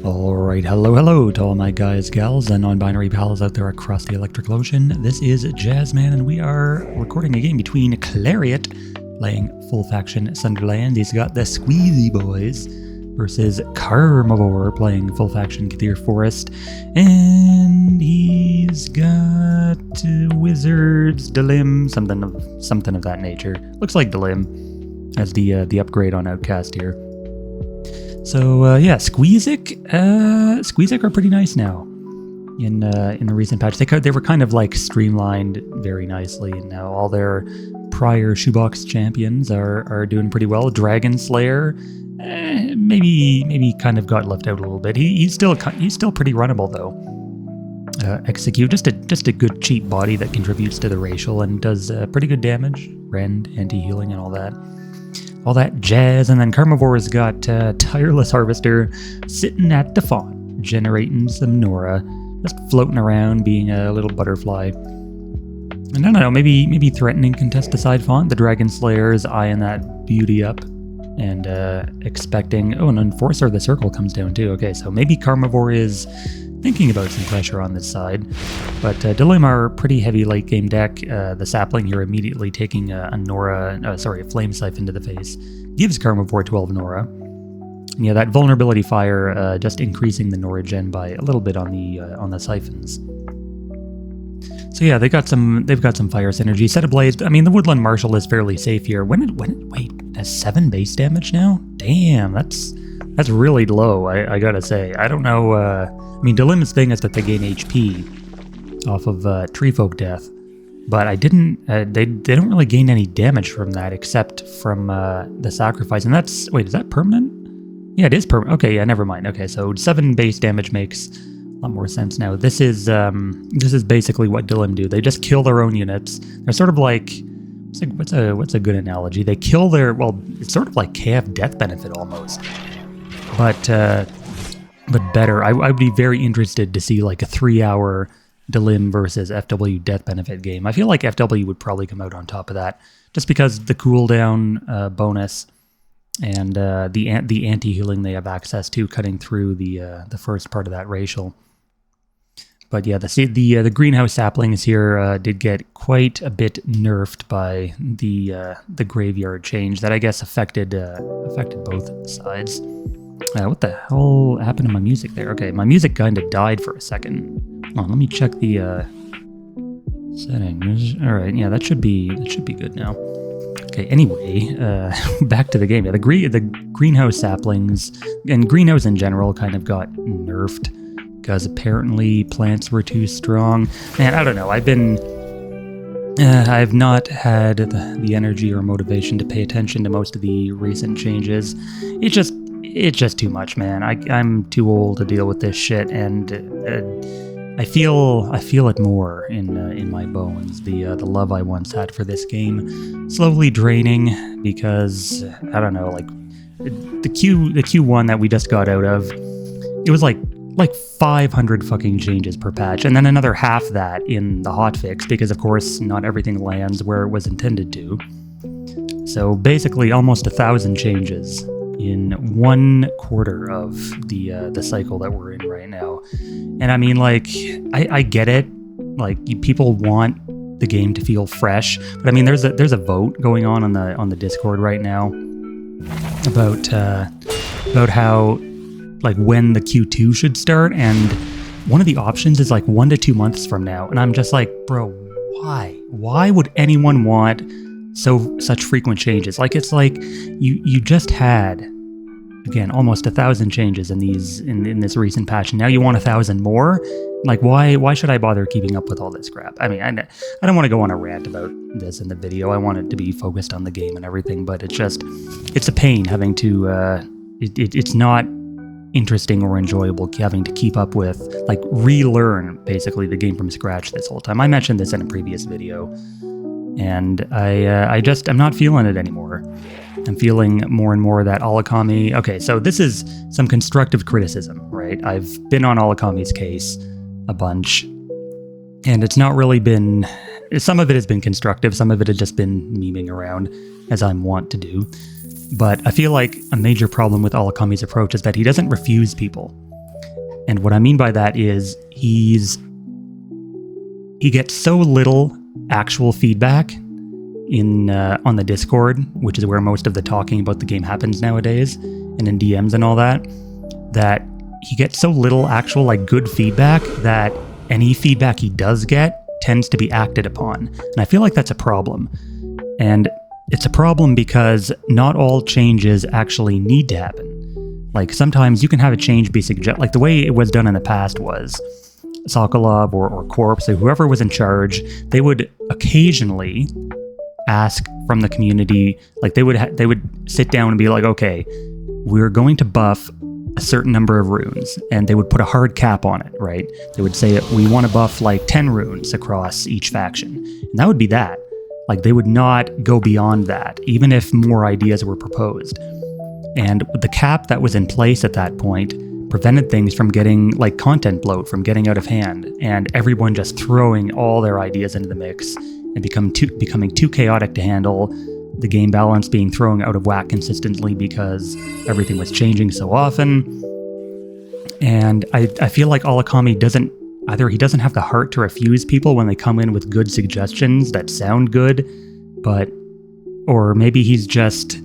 Alright, hello to all my guys, gals, and non-binary pals out there across the electrical ocean. This is Jazzman, and we are recording a game between Klerriot, playing full faction Sunderland. He's got the Squeezy Boys, versus Karmavore, playing full faction Kathir Forest. And he's got Wizards, Dalim, something of that nature. Looks like Dalim as the upgrade on Outcast here. So yeah, Squeezik are pretty nice now. In the recent patch, they were kind of like streamlined very nicely, and now all their prior shoebox champions are doing pretty well. Dragon Slayer, maybe kind of got left out a little bit. He's still pretty runnable though. Execute, just a good cheap body that contributes to the racial and does pretty good damage, rend, anti-healing, and all that jazz. And then Karmavore's got Tireless Harvester sitting at the font, generating some Nora, just floating around, being a little butterfly. And I don't know, maybe threatening contesticide font. The Dragon Slayer is eyeing that beauty up and expecting. Oh, an Enforcer of the Circle comes down too. Okay, so maybe Karmavore is thinking about some pressure on this side. But Dalim are pretty heavy late game deck. The Sapling here immediately taking a Flame Siphon to the face gives Karmavore 12 Nora. And yeah, that vulnerability fire just increasing the Nora gen by a little bit on the siphons. So yeah, they've got some fire synergy. Set of Blades. I mean, the Woodland Marshal is fairly safe here. Wait, has 7 base damage now? Damn, that's really low. I gotta say. I don't know. I mean, Dalim's thing is that they gain HP off of Tree Folk Death, but I didn't. They don't really gain any damage from that except from the sacrifice. And that's, wait, is that permanent? Yeah, it is permanent. Okay, yeah, never mind. Okay, so 7 base damage makes a lot more sense now. This is basically what Dalim do. They just kill their own units. They're sort of like, what's a good analogy? They kill their, well, it's sort of like KF Death Benefit almost, but better. I would be very interested to see like a 3-hour Dalim versus FW Death Benefit game. I feel like FW would probably come out on top of that, just because the cooldown bonus and the anti-healing they have access to, cutting through the first part of that racial. But yeah, the greenhouse saplings here did get quite a bit nerfed by the graveyard change that I guess affected both sides. What the hell happened to my music there? Okay, my music kind of died for a second. Hold on, let me check the settings. All right, yeah, that should be good now. Okay, anyway, back to the game. Yeah, the greenhouse saplings and greenhouse in general kind of got nerfed because apparently plants were too strong. Man, I don't know. I've not had the energy or motivation to pay attention to most of the recent changes. It's just too much, man. I'm too old to deal with this shit, and I feel it more in my bones. The love I once had for this game slowly draining because I don't know, like the Q1 that we just got out of, it was like 500 fucking changes per patch, and then another half that in the hotfix because of course not everything lands where it was intended to. So basically almost 1,000 changes in 1/4 of the cycle that we're in right now. And I mean, like, I get it. Like, people want the game to feel fresh, but I mean, there's a vote going on the Discord right now about how, like, when the Q2 should start, and one of the options is like 1 to 2 months from now, and I'm just like, bro, why would anyone want such frequent changes? Like, it's like you just had, again, almost 1,000 changes in this recent patch, and now you want 1,000 more? Like, why should I bother keeping up with all this crap? I mean, I don't want to go on a rant about this in the video. I want it to be focused on the game and everything, but it's a pain having to it's not interesting or enjoyable having to keep up with, like, relearn basically the game from scratch this whole time. I mentioned this in a previous video, and I'm not feeling it anymore. I'm feeling more and more that Alakami... Okay, so this is some constructive criticism, right? I've been on Alakami's case a bunch, and it's not really been... Some of it has been constructive, some of it has just been memeing around, as I'm wont to do. But I feel like a major problem with Alakami's approach is that he doesn't refuse people. And what I mean by that is he gets so little actual feedback in on the Discord, which is where most of the talking about the game happens nowadays, and in DMs and all that, that he gets so little actual like good feedback that any feedback he does get tends to be acted upon. And I feel like that's a problem. And it's a problem because not all changes actually need to happen. Like sometimes you can have a change be like the way it was done in the past was Sokolov or Corpse or whoever was in charge, they would occasionally ask from the community, like they would sit down and be like, okay, we're going to buff a certain number of runes, and they would put a hard cap on it, right? They would say, we want to buff like 10 runes across each faction, and that would be that. Like they would not go beyond that, even if more ideas were proposed. And the cap that was in place at that point prevented things from getting like content bloat, from getting out of hand, and everyone just throwing all their ideas into the mix and becoming too chaotic to handle, the game balance being thrown out of whack consistently because everything was changing so often. And I feel like Alakami doesn't have the heart to refuse people when they come in with good suggestions that sound good, or maybe he's just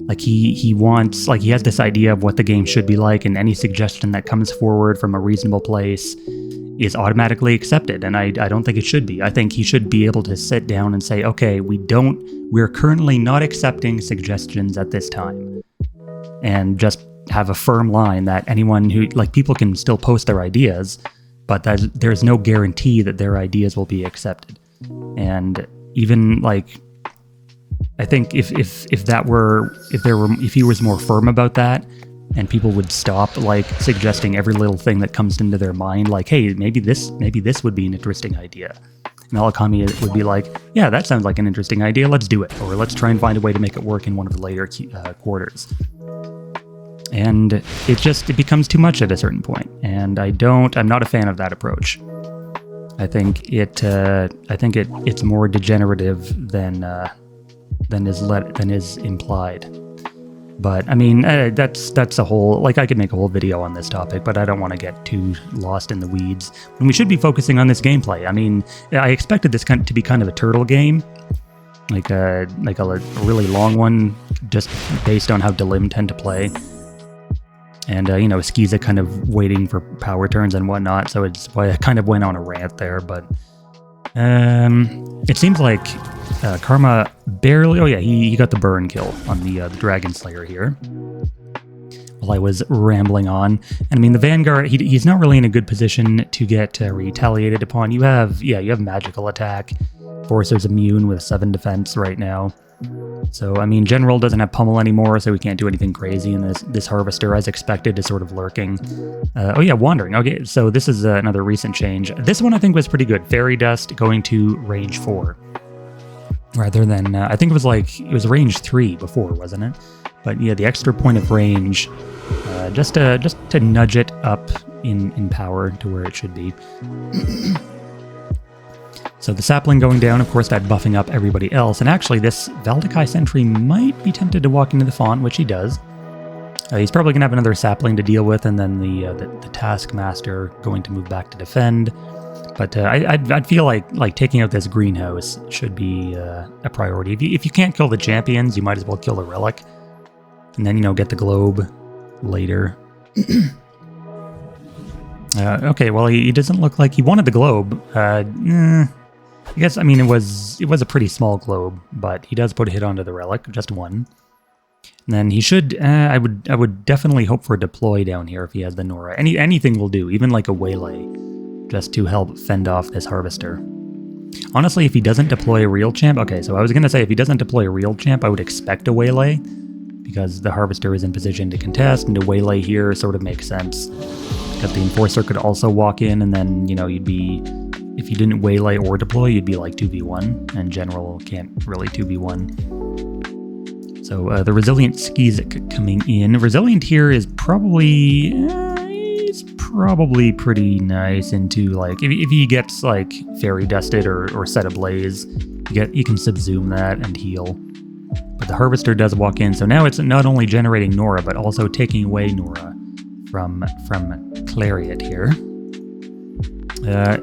like he wants, like he has this idea of what the game should be like, and any suggestion that comes forward from a reasonable place is automatically accepted, and I don't think it should be. I think he should be able to sit down and say, okay, we're currently not accepting suggestions at this time, and just have a firm line that anyone who, like, people can still post their ideas, but that there's no guarantee that their ideas will be accepted. And even like, I think if he was more firm about that, and people would stop like suggesting every little thing that comes into their mind, like, hey, maybe this would be an interesting idea. And Alakami would be like, yeah, that sounds like an interesting idea, let's do it. Or let's try and find a way to make it work in one of the later quarters. And it becomes too much at a certain point. And I'm not a fan of that approach. I think it's more degenerative than is implied. But I mean, that's a whole, like, I could make a whole video on this topic, but I don't want to get too lost in the weeds. And we should be focusing on this gameplay. I mean, I expected this to be kind of a turtle game, like a really long one, just based on how Delim tend to play. And Skiza kind of waiting for power turns and whatnot, so it's why I kind of went on a rant there. But it seems like Karma barely... Oh yeah, he got the burn kill on the Dragon Slayer here, while I was rambling on. And I mean, the Vanguard, he's not really in a good position to get retaliated upon. You have magical attack. Forcer's immune with 7 defense right now. So, I mean, General doesn't have pummel anymore, so we can't do anything crazy, and this Harvester, as expected, is sort of lurking. Oh yeah, Wandering. Okay, so this is another recent change. This one I think was pretty good. Fairy Dust going to range 4. Rather than, I think it was range 3 before, wasn't it? But yeah, the extra point of range, just to nudge it up in power to where it should be. So the sapling going down, of course, that buffing up everybody else. And actually, this Valdekai Sentry might be tempted to walk into the font, which he does. He's probably going to have another sapling to deal with, and then the Taskmaster going to move back to defend. But I'd feel like taking out this greenhouse should be a priority. If you can't kill the champions, you might as well kill the relic. And then, get the globe later. Okay, well, he doesn't look like he wanted the globe. I guess, I mean, it was a pretty small globe, but he does put a hit onto the relic, just one. And then he should, I would definitely hope for a deploy down here if he has the Nora. Anything will do, even like a waylay, just to help fend off this Harvester. Honestly, if he doesn't deploy a real champ, okay, so I was going to say if he doesn't deploy a real champ, I would expect a waylay, because the Harvester is in position to contest, and a waylay here sort of makes sense. Because the Enforcer could also walk in, and then, you'd be... If you didn't waylay or deploy, you'd be like 2v1, and General can't really 2v1. So the Resilient Skizik coming in. Resilient here is probably pretty nice into, like, if he gets like Fairy Dusted or Set Ablaze, you can subsume that and heal. But the Harvester does walk in, so now it's not only generating Nora, but also taking away Nora from Klerriot here.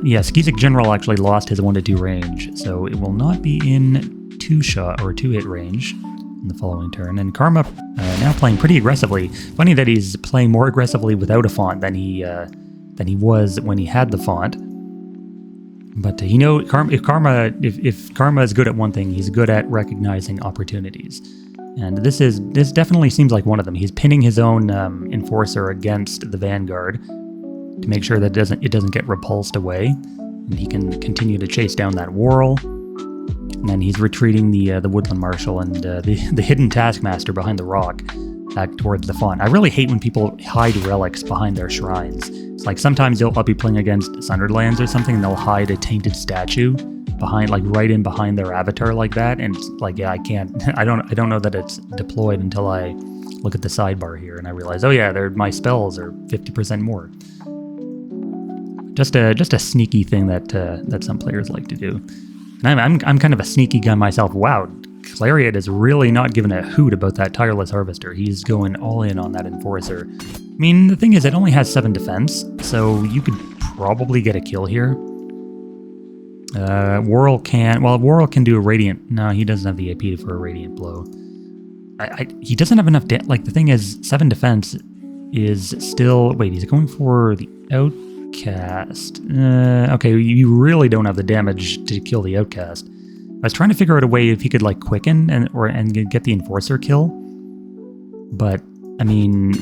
Yeah, Skizik General actually lost his 1-2 range, so it will not be in 2-shot or 2-hit range in the following turn. And Karma now playing pretty aggressively. Funny that he's playing more aggressively without a font than he was when he had the font. But you know, if Karma is good at one thing, he's good at recognizing opportunities. And this definitely seems like one of them. He's pinning his own Enforcer against the Vanguard to make sure that it doesn't get repulsed away, and he can continue to chase down that Whirl. And then he's retreating the Woodland Marshal and the hidden Taskmaster behind the rock back towards the font. I really hate when people hide relics behind their shrines. It's like sometimes I'll be playing against Sundered or something, and they'll hide a tainted statue behind, like right in behind their avatar like that, and it's like, yeah, I can't. I don't know that it's deployed until I look at the sidebar here and I realize, oh yeah, my spells are 50% more. Just a sneaky thing that some players like to do. And I'm kind of a sneaky guy myself. Wow, Klerriot is really not giving a hoot about that Tireless Harvester. He's going all in on that Enforcer. I mean, the thing is, it only has 7 defense, so you could probably get a kill here. Whirl can do a Radiant. No, he doesn't have the AP for a Radiant Blow. He doesn't have enough, like the thing is, 7 defense is still, wait, he's going for the Outcast. Okay, you really don't have the damage to kill the Outcast. I was trying to figure out a way if he could like quicken and get the Enforcer kill. But, I mean,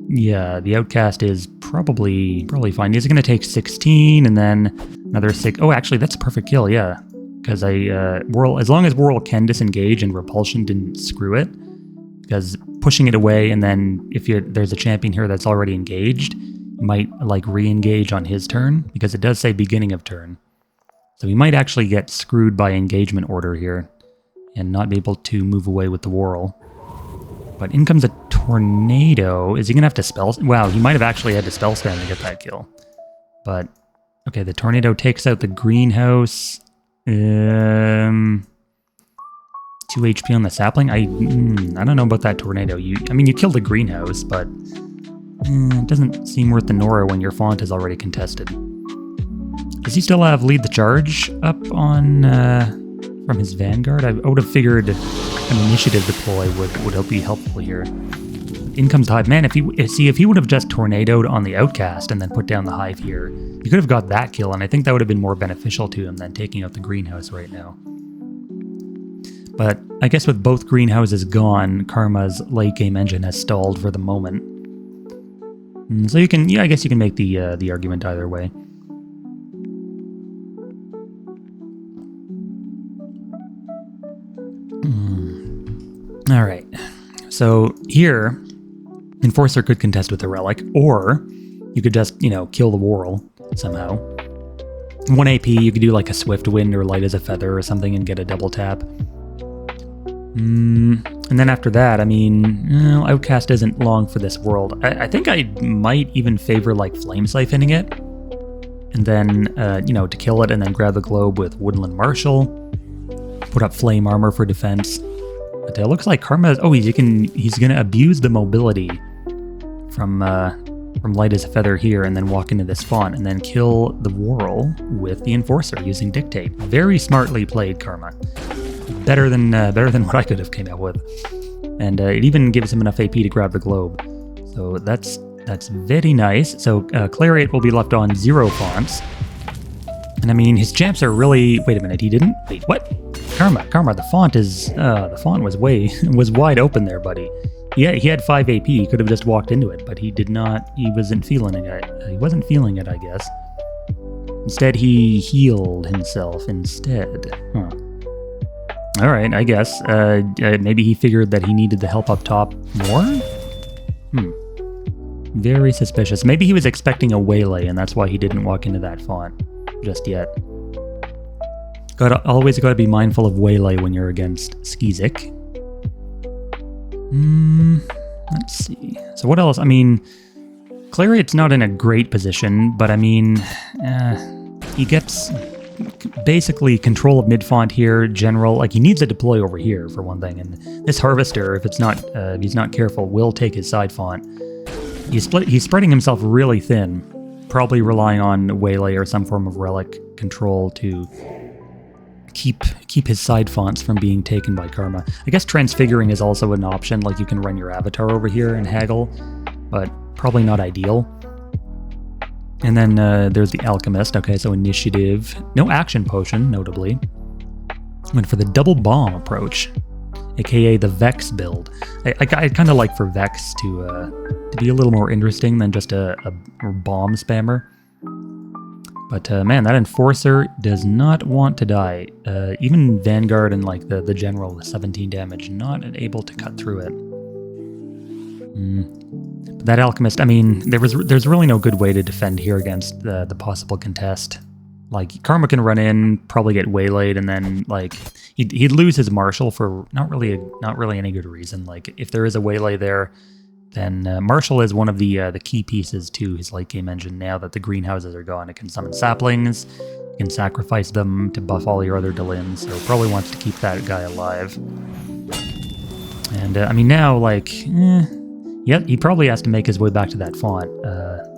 yeah, the Outcast is probably fine. He's going to take 16 and then another 6. Oh, actually, that's a perfect kill, yeah. Because Whirl, as long as Whirl can disengage and Repulsion didn't screw it, because pushing it away and then if there's a champion here that's already engaged, you might like re-engage on his turn, because it does say beginning of turn. So he might actually get screwed by engagement order here and not be able to move away with the Whirl. But in comes a Tornado. Is he going to have to spell? Wow, he might have actually had to spell spam to get that kill. But, okay, the Tornado takes out the Greenhouse. 2 HP on the Sapling? I don't know about that Tornado. I mean, you killed the Greenhouse, but it doesn't seem worth the Nora when your font is already contested. Does he still have Lead the Charge up on from his Vanguard? I would have figured an initiative deploy would be helpful here. In comes the Hive. Man, if he would have just tornadoed on the Outcast and then put down the Hive here, he could have got that kill, and I think that would have been more beneficial to him than taking out the Greenhouse right now. But I guess with both greenhouses gone, Karma's late game engine has stalled for the moment. So you can, yeah, I guess you can make the argument either way. All right. So here, Enforcer could contest with a Relic, or you could just, kill the Whirl somehow. 1 AP, you could do like a Swift Wind or Light as a Feather or something and get a double tap. And then after that, I mean, Outcast isn't long for this world. I think I might even favor like Flame Siphoning it, and then, to kill it and then grab the globe with Woodland Marshal, put up Flame Armor for defense. But it looks like Karma, he's gonna abuse the mobility from Light as a Feather here and then walk into this font and then kill the Whirl with the Enforcer using Dictate. Very smartly played, Karma. Better than what I could have came up with. And it even gives him enough AP to grab the globe. So that's very nice. So Klerriot will be left on 0 fonts. And I mean, his champs are really... Wait a minute, he didn't? Wait, what? Karma, the font is... the font was wide open there, buddy. Yeah, he had 5 AP, he could have just walked into it, but he did not... He wasn't feeling it, I guess. Instead, he healed himself instead. Huh. Alright, I guess. Maybe he figured that he needed the help up top more? Very suspicious. Maybe he was expecting a Waylay, and that's why he didn't walk into that font just yet. Always gotta be mindful of Waylay when you're against Skizik. Let's see. So what else? I mean, Klerriot's not in a great position, but I mean, he gets... basically control of mid-font here, general, like he needs a deploy over here for one thing, and this Harvester, if he's not careful, will take his side font. He's spreading himself really thin, probably relying on waylay or some form of relic control to keep his side fonts from being taken by Karma. I guess transfiguring is also an option, like you can run your avatar over here and haggle, but probably not ideal. And then there's the Alchemist. Okay, so initiative. No action potion, notably. Went for the double bomb approach, aka the Vex build. I kind of like for Vex to be a little more interesting than just a bomb spammer. But man, that Enforcer does not want to die. Even Vanguard and like the General with 17 damage, not able to cut through it. But that Alchemist, I mean, there's really no good way to defend here against the possible contest. Like, Karma can run in, probably get waylaid, and then, like, he'd lose his Marshal for not really any good reason. Like, if there is a waylay there, then Marshal is one of the key pieces to his late game engine. Now that the greenhouses are gone, it can summon saplings, you can sacrifice them to buff all your other Delims, so probably wants to keep that guy alive. And, I mean, now, like, yeah, he probably has to make his way back to that font.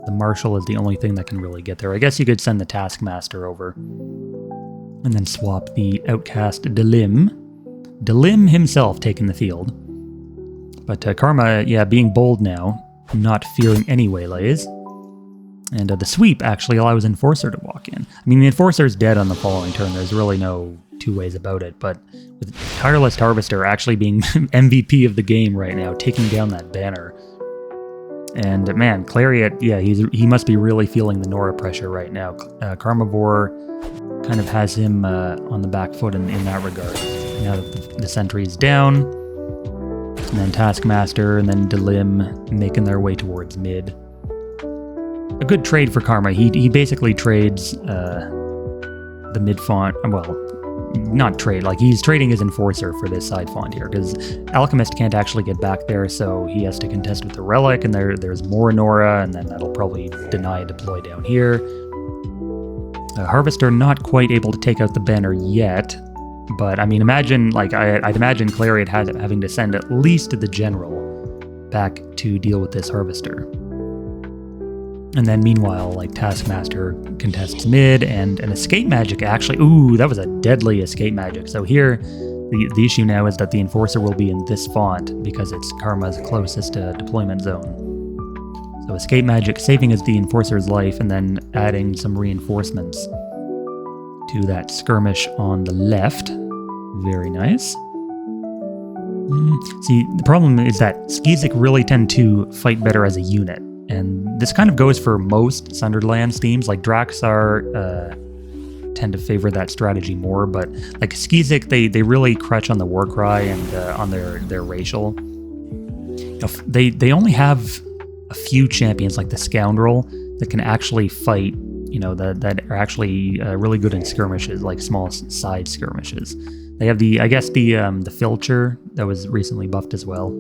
The Marshal is the only thing that can really get there. I guess you could send the Taskmaster over. And then swap the Outcast Delim. Delim himself taking the field. But Karma, yeah, being bold now, not fearing any waylays. And the sweep actually allows Enforcer to walk in. I mean, the Enforcer's dead on the following turn. There's really no two ways about it. But with Tireless Harvester actually being MVP of the game right now, taking down that banner. And man, Klerriot, yeah, he must be really feeling the Nora pressure right now. Karmavore kind of has him on the back foot in that regard. Now that the sentry is down, and then Taskmaster and then Delim making their way towards mid. A good trade for Karma. He basically trades the mid font. Well, not trade, like he's trading his Enforcer for this side font here, because Alchemist can't actually get back there, so he has to contest with the Relic, and there's more Nora, and then that'll probably deny a deploy down here. Harvester not quite able to take out the banner yet, but I mean, imagine, like, I'd imagine Klerriot having to send at least the General back to deal with this Harvester. And then meanwhile, like, Taskmaster contests mid, and an Escape Magic actually... Ooh, that was a deadly Escape Magic. So here, the issue now is that the Enforcer will be in this font, because it's Karma's closest deployment zone. So Escape Magic saving as the Enforcer's life, and then adding some reinforcements to that skirmish on the left. Very nice. See, the problem is that Skizik really tend to fight better as a unit. And this kind of goes for most Sundered themes. Like Draxar tend to favor that strategy more, but like Skizik, they really crutch on the Warcry and on their racial. You know, they only have a few champions like the Scoundrel that can actually fight. You know, that are actually really good in skirmishes, like small side skirmishes. They have the Filcher that was recently buffed as well.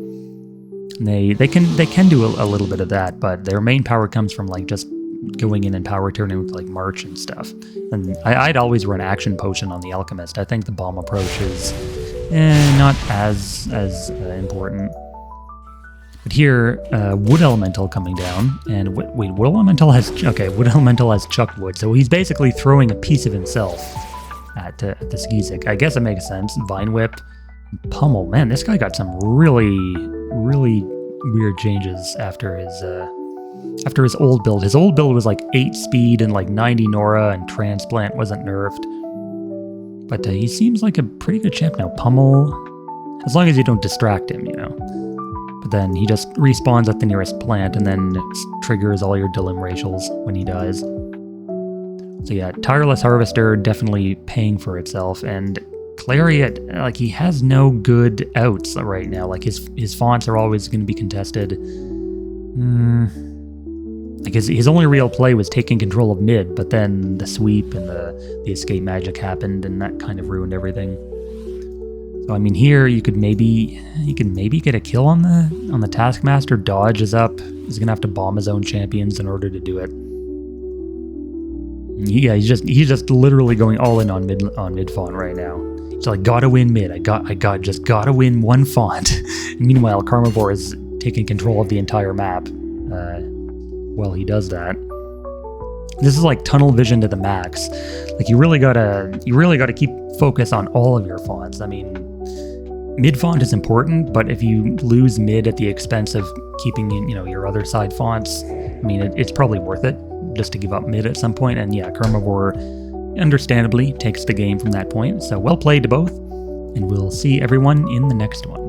They can do a little bit of that, but their main power comes from like just going in and power turning with like March and stuff. And I'd always run Action Potion on the Alchemist. I think the bomb approach is not as important. But here, Wood Elemental coming down, and wait, Wood Elemental has Chuck Wood, so he's basically throwing a piece of himself at the Skizik. I guess it makes sense. Vine Whip, Pummel. Man, this guy got some really weird changes after his old build. His old build was like 8 speed and like 90 Nora, and Transplant wasn't nerfed. But he seems like a pretty good champ now. Pummel, as long as you don't distract him, you know. But then he just respawns at the nearest plant and then triggers all your Dilim racials when he dies. So yeah, Tireless Harvester definitely paying for itself, and Klerriot, like, he has no good outs right now. Like, his fonts are always going to be contested. Like, his only real play was taking control of mid, but then the sweep and the Escape Magic happened, and that kind of ruined everything. So, I mean, here you could maybe get a kill on the Taskmaster. Dodge is up. He's going to have to bomb his own champions in order to do it. Yeah, he's just literally going all in on mid font right now. He's like, gotta win mid. I gotta win one font. Meanwhile, Karmavore is taking control of the entire map. while he does that. This is like tunnel vision to the max. Like you really gotta keep focus on all of your fonts. I mean, mid font is important, but if you lose mid at the expense of keeping your other side fonts, I mean it's probably worth it just to give up mid at some point. And yeah, Karmavore understandably takes the game from that point. So well played to both, and we'll see everyone in the next one.